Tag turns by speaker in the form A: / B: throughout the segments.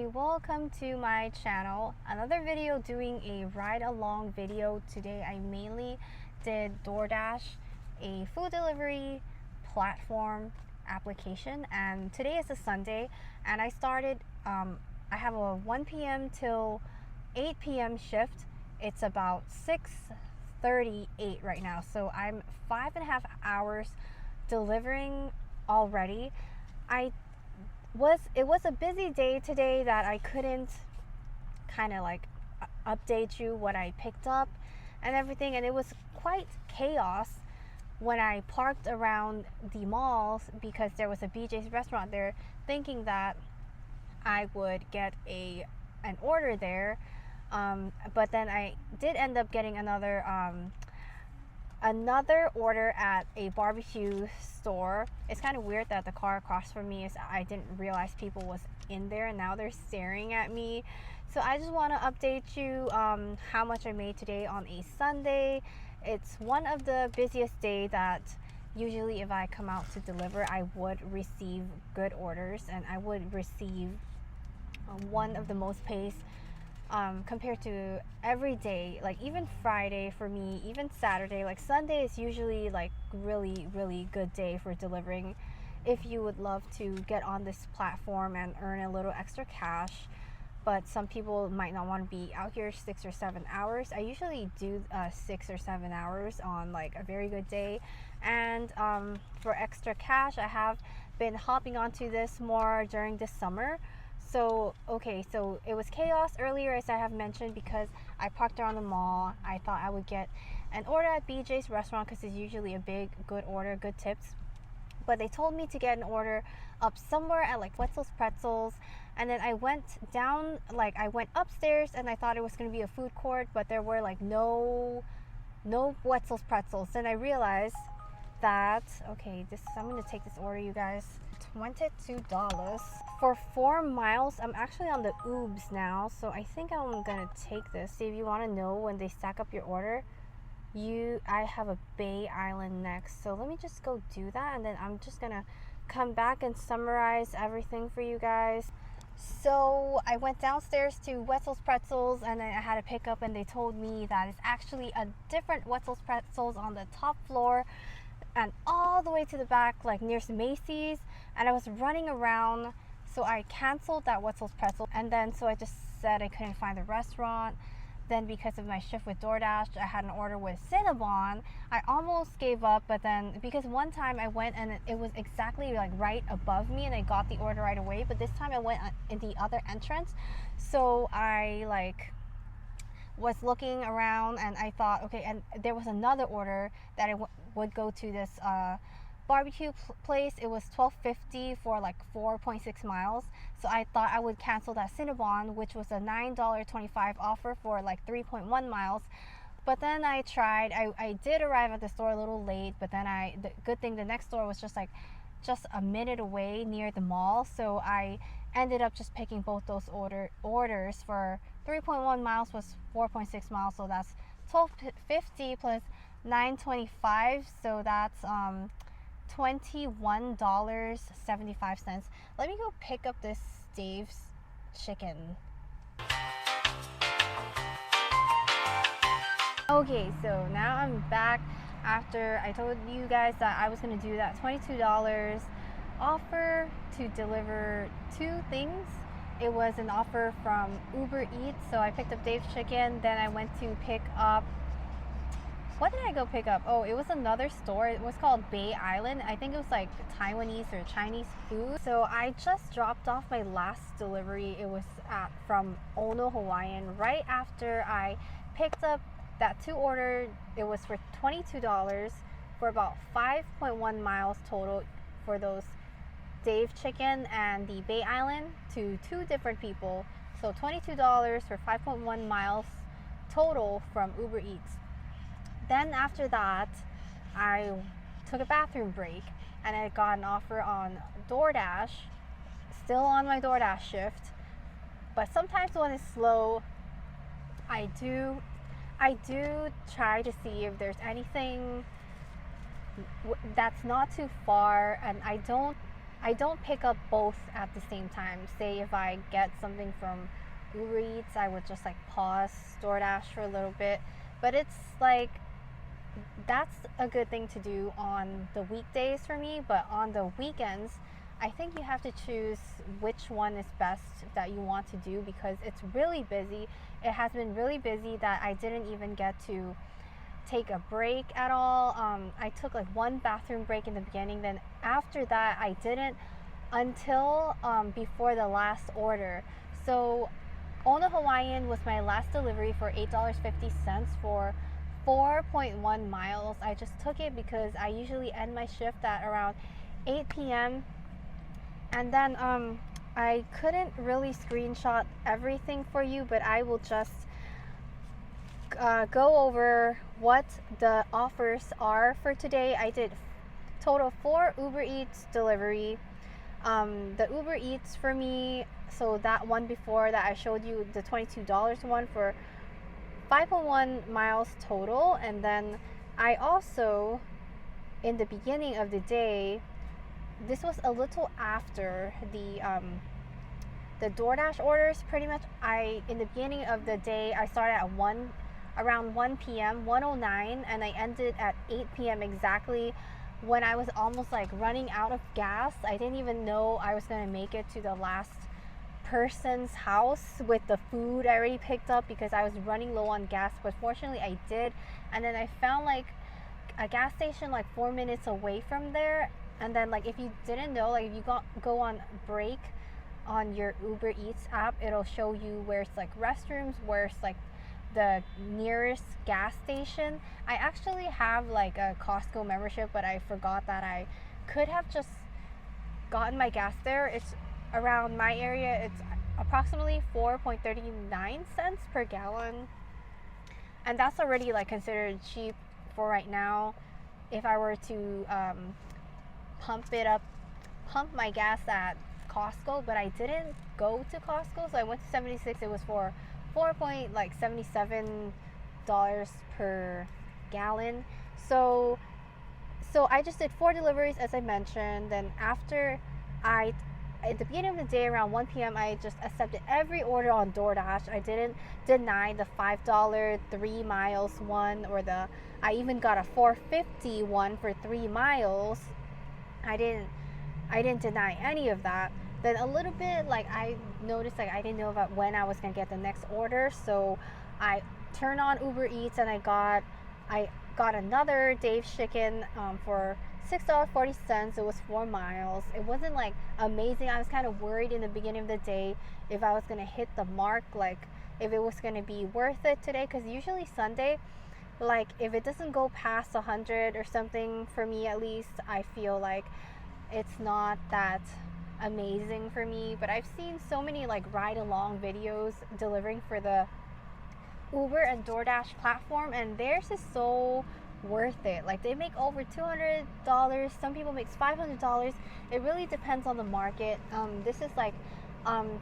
A: everybody, welcome to my channel. Another video doing a ride along video. Today I mainly did DoorDash, a food delivery platform application, and today is a Sunday and I started I have a 1 p.m. till 8 p.m. shift. It's about 6:38 right now, so I'm 5.5 hours delivering already. It was a busy day today that I couldn't kind of like update you what I picked up and everything, and it was quite chaos when I parked around the malls because there was a BJ's restaurant there, thinking that I would get an order there, but then I did end up getting another order at a barbecue store. It's kind of weird that the car across from me I didn't realize people was in there, and now they're staring at me. So I just want to update you how much I made today on a Sunday. It's one of the busiest days that usually if I come out to deliver, I would receive good orders and I would receive one of the most pays compared to every day, like even Friday for me, even Saturday. Like Sunday is usually like really good day for delivering if you would love to get on this platform and earn a little extra cash. But some people might not want to be out here 6 or 7 hours. I usually do 6 or 7 hours on like a very good day, and for extra cash I have been hopping onto this more during this summer. So it was chaos earlier, as I have mentioned, because I parked around the mall. I thought I would get an order at BJ's restaurant because it's usually a good order, good tips. But they told me to get an order up somewhere at like Wetzel's Pretzels, and then I went down, like I went upstairs and I thought it was going to be a food court, but there were like no Wetzel's Pretzels. Then I realized that I'm going to take this order, you guys. $22 for 4 miles. I'm actually on the Oobs now, so I think I'm gonna take this. See, if you want to know when they stack up your order, I have a Bay Island next, so let me just go do that, and then I'm just gonna come back and summarize everything for you guys. So I went downstairs to Wetzel's Pretzels and then I had a pickup, and they told me that it's actually a different Wetzel's Pretzels on the top floor and all the way to the back, like near Macy's, and I was running around, so I canceled that Wetzel's Pretzel, and then so I just said I couldn't find the restaurant. Then because of my shift with DoorDash, I had an order with Cinnabon. I almost gave up, but then because one time I went and it was exactly like right above me and I got the order right away, but this time I went in the other entrance, so I like was looking around and I thought, okay, and there was another order that I would go to this barbecue place. It was $12.50 for like 4.6 miles, so I thought I would cancel that Cinnabon, which was a $9.25 offer for like 3.1 miles. But then I tried. I did arrive at the store a little late, but then the good thing, the next store was just a minute away near the mall, so I ended up just picking both those orders. For 3.1 miles was 4.6 miles, so that's $12.50 plus $9.25, so that's $21.75. Let me go pick up this Dave's chicken. Okay, so now I'm back after I told you guys that I was going to do that $22 offer to deliver 2 things. It was an offer from Uber Eats, so I picked up Dave's chicken. Then I went to pick up, what did I go pick up? Oh, it was another store. It was called Bay Island. I think it was like Taiwanese or Chinese food. So I just dropped off my last delivery. It was from Ono Hawaiian right after I picked up that 2 order. It was for $22 for about 5.1 miles total for those Dave chicken and the Bay Island to 2 different people. So $22 for 5.1 miles total from Uber Eats. Then after that, I took a bathroom break and I got an offer on DoorDash, still on my DoorDash shift. But sometimes when it's slow, I do try to see if there's anything that's not too far, and I don't I don't pick up both at the same time. Say if I get something from Uber Eats, I would just like pause DoorDash for a little bit. But it's like that's a good thing to do on the weekdays for me, but on the weekends, I think you have to choose which one is best that you want to do because it's really busy. It has been really busy that I didn't even get to take a break at all. I took like one bathroom break in the beginning, then after that, I didn't until before the last order. So, Ona Hawaiian was my last delivery for $8.50 for 4.1 miles. I just took it because I usually end my shift at around 8 p.m. And then I couldn't really screenshot everything for you, but I will just go over what the offers are for today. I did total 4 Uber Eats delivery. The Uber Eats for me, so that one before that I showed you, the $22 one for 5.1 miles total. And then I also, in the beginning of the day, this was a little after the DoorDash orders. Pretty much, in the beginning of the day, I started at around 1 p.m., 1:09, and I ended at 8 p.m. exactly when I was almost like running out of gas. I didn't even know I was going to make it to the last person's house with the food I already picked up because I was running low on gas, but fortunately I did. And then I found like a gas station like 4 minutes away from there. And then like if you didn't know, like if you go on break on your Uber Eats app, it'll show you where it's like restrooms, where it's like the nearest gas station. I actually have like a Costco membership, but I forgot that I could have just gotten my gas there. It's around my area, it's approximately 4.39 cents per gallon, and that's already like considered cheap for right now. If I were to pump my gas at Costco, but I didn't go to Costco, so I went to 76. It was for $4.77 per gallon. So I just did 4 deliveries as I mentioned. Then after at the beginning of the day around 1 p.m. I just accepted every order on DoorDash. I didn't deny the $5 3 miles one, or I even got a $4.50 one for 3 miles. I didn't deny any of that. Then a little bit, like I noticed, like I didn't know about when I was gonna get the next order, so I turned on Uber Eats and I got another Dave's chicken for $6.40. It was 4 miles. It wasn't like amazing. I was kind of worried in the beginning of the day if I was gonna hit the mark, like if it was gonna be worth it today, because usually Sunday, like if it doesn't go past 100 or something, for me at least, I feel like it's not that amazing for me. But I've seen so many like ride along videos delivering for the Uber and DoorDash platform, and theirs is so worth it. Like they make over $200. Some people make $500. It really depends on the market. This is like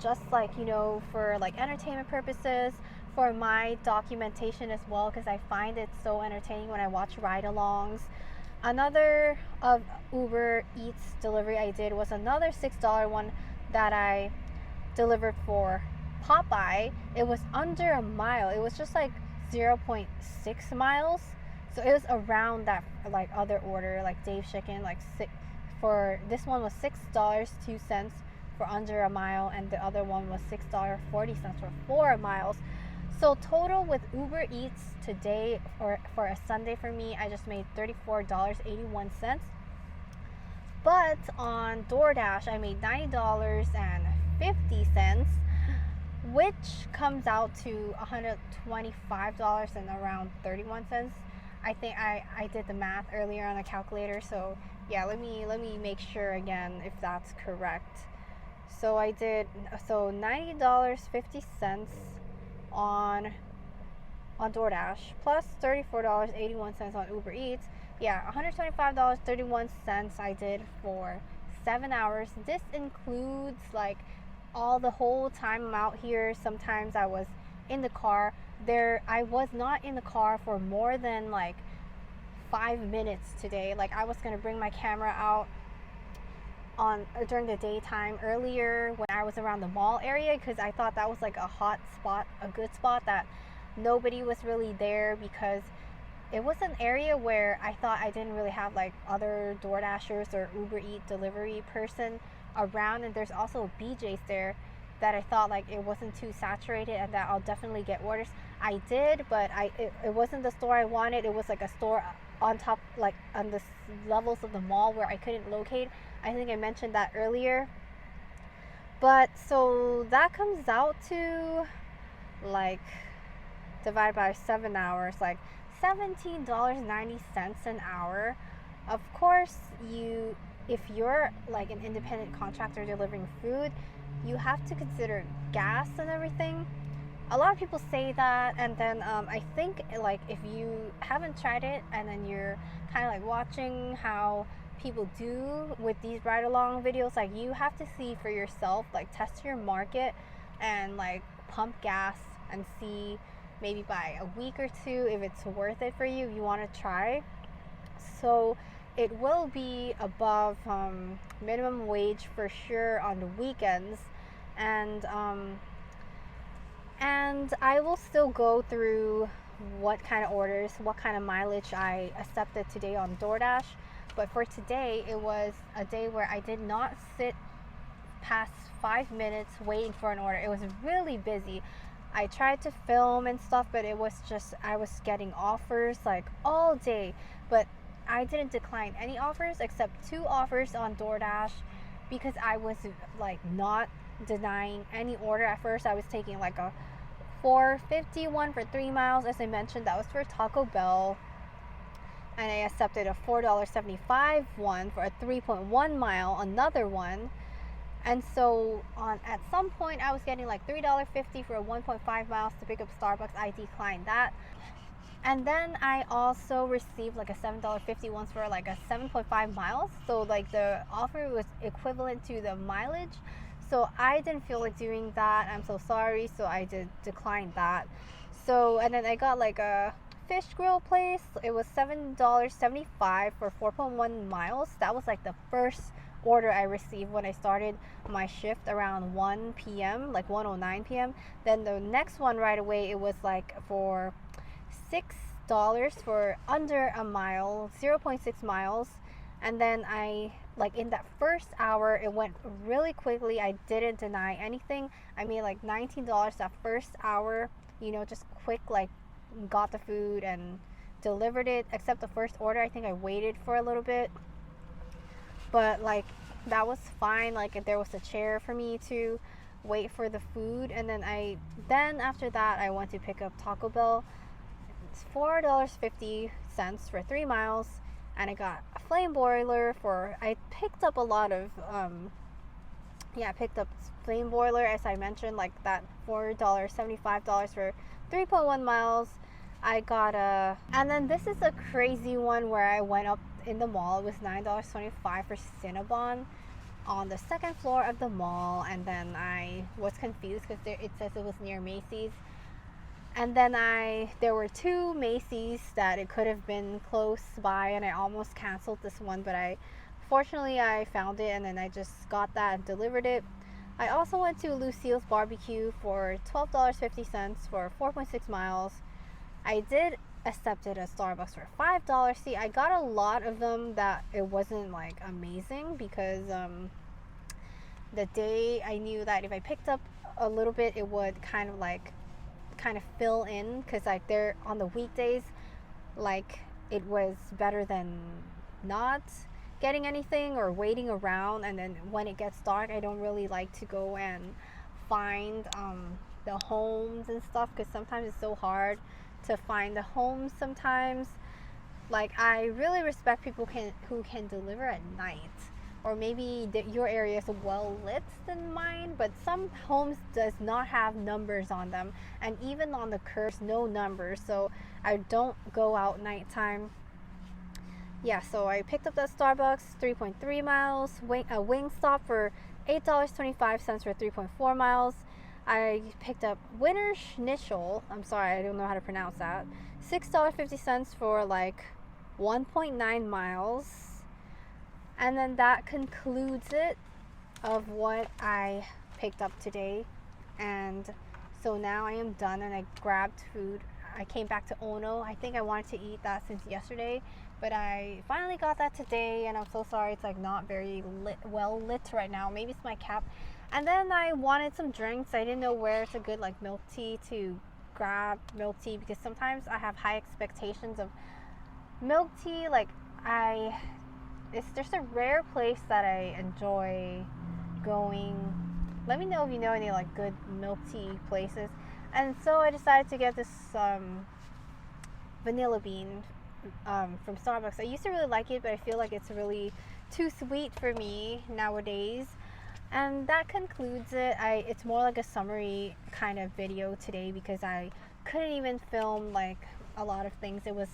A: just like, you know, for like entertainment purposes, for my documentation as well, because I find it so entertaining when I watch ride-alongs. Another of Uber Eats delivery I did was another $6 one that I delivered for Popeye. It was under a mile. It was just like 0.6 miles. So it was around that like other order, like Dave's chicken, like for this one was $6.02 for under a mile, and the other one was $6.40 for 4 miles. So total with Uber Eats today, or for a Sunday for me, I just made $34.81. But on DoorDash, I made $90.50, which comes out to $125 and around 31 cents. I think I did the math earlier on a calculator, so yeah, let me make sure again if that's correct. So I did $90.50 on DoorDash plus $34.81 on Uber Eats. Yeah, $125.31 I did for 7 hours. This includes like all the whole time I'm out here. Sometimes I was in the car. I was not in the car for more than like 5 minutes today. Like I was gonna bring my camera out on during the daytime earlier when I was around the mall area, because I thought that was like a hot spot, a good spot that nobody was really there, because it was an area where I thought I didn't really have like other DoorDashers or Uber Eat delivery person around, and there's also BJ's there that I thought like it wasn't too saturated and that I'll definitely get orders. I did, but it wasn't the store I wanted. It was like a store on top, like on the levels of the mall where I couldn't locate. I think I mentioned that earlier. But so that comes out to like divided by 7 hours, like $17.90 an hour. Of course, if you're like an independent contractor delivering food, you have to consider gas and everything. A lot of people say that, and then I think like if you haven't tried it and then you're kind of like watching how people do with these ride along videos, like you have to see for yourself, like test your market and like pump gas and see maybe by a week or two if it's worth it for you, if you want to try. So it will be above minimum wage for sure on the weekends, and I will still go through what kind of orders, what kind of mileage I accepted today on DoorDash. But for today, it was a day where I did not sit past 5 minutes waiting for an order. It was really busy. I tried to film and stuff, but it was just, I was getting offers like all day. But I didn't decline any offers except 2 offers on DoorDash, because I was like not denying any order. At first I was taking like a $4.51 for 3 miles, as I mentioned. That was for Taco Bell, and I accepted a $4.75 one for a 3.1 mile, another one. And so at some point I was getting like $3.50 for a 1.5 miles to pick up Starbucks. I declined that. And then I also received like a $7.50 once for like a 7.5 miles. So like the offer was equivalent to the mileage. So I didn't feel like doing that. I'm so sorry. So I did decline that. So, and then I got like a fish grill place. It was $7.75 for 4.1 miles. That was like the first order I received when I started my shift around 1 p.m., like 1:09 p.m. Then the next one right away, it was like for $6 for under a mile, 0.6 miles. And then I, like in that first hour, it went really quickly. I didn't deny anything. I made like $19 that first hour, you know, just quick, like got the food and delivered it. Except the first order, I think I waited for a little bit, but like that was fine. Like there was a chair for me to wait for the food. And then after that I went to pick up Taco Bell. It's $4.50 for 3 miles, and I got a flame broiler for, I picked up a lot of I picked up flame broiler, as I mentioned, like that $4.75 for 3.1 miles. I got and then this is a crazy one where I went up in the mall. It was $9.25 for Cinnabon on the second floor of the mall, and then I was confused because it says it was near Macy's, and then there were 2 Macy's that it could have been close by, and I almost canceled this one, but fortunately I found it, and then I just got that and delivered it. I also went to Lucille's Barbecue for $12.50 for 4.6 miles. I did accepted a Starbucks for $5. See, I got a lot of them that it wasn't like amazing, because the day I knew that if I picked up a little bit, it would kind of fill in, because like they're on the weekdays, like it was better than not getting anything or waiting around. And then when it gets dark, I don't really like to go and find the homes and stuff, because sometimes it's so hard to find the homes sometimes. Like I really respect people who can deliver at night, or maybe your area is well lit than mine, but some homes does not have numbers on them, and even on the curbs, no numbers. So I don't go out nighttime. Yeah, so I picked up that Starbucks, 3.3 miles, a Wingstop for $8.25 for 3.4 miles. I picked up Winter Schnitzel, I'm sorry, I don't know how to pronounce that, $6.50 for like 1.9 miles. And then that concludes it of what I picked up today. And so now I am done, and I grabbed food. I came back to Ono. I think I wanted to eat that since yesterday, but I finally got that today, and I'm so sorry it's like not very well lit right now. Maybe it's my cap. And then I wanted some drinks. I didn't know where it's a good like milk tea to grab milk tea, because sometimes I have high expectations of milk tea. Like it's just a rare place that I enjoy going. Let me know if you know any like good milk tea places. And so I decided to get this vanilla bean from Starbucks. I used to really like it, but I feel like it's really too sweet for me nowadays. And that concludes it. It's more like a summary kind of video today, because I couldn't even film like a lot of things. It was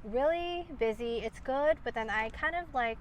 A: really busy. It's good, but then I kind of like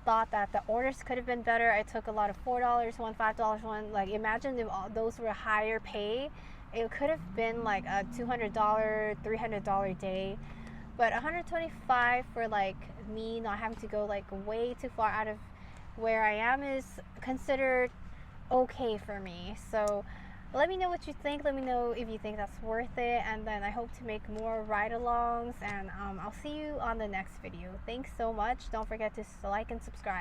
A: thought that the orders could have been better. I took a lot of $4 one, $5 one. Like, imagine if all those were higher pay. It could have been like a $200, $300 day. But $125 for like me not having to go like way too far out of where I am is considered okay for me. So let me know what you think. Let me know if you think that's worth it. And then I hope to make more ride-alongs. And I'll see you on the next video. Thanks so much. Don't forget to like and subscribe.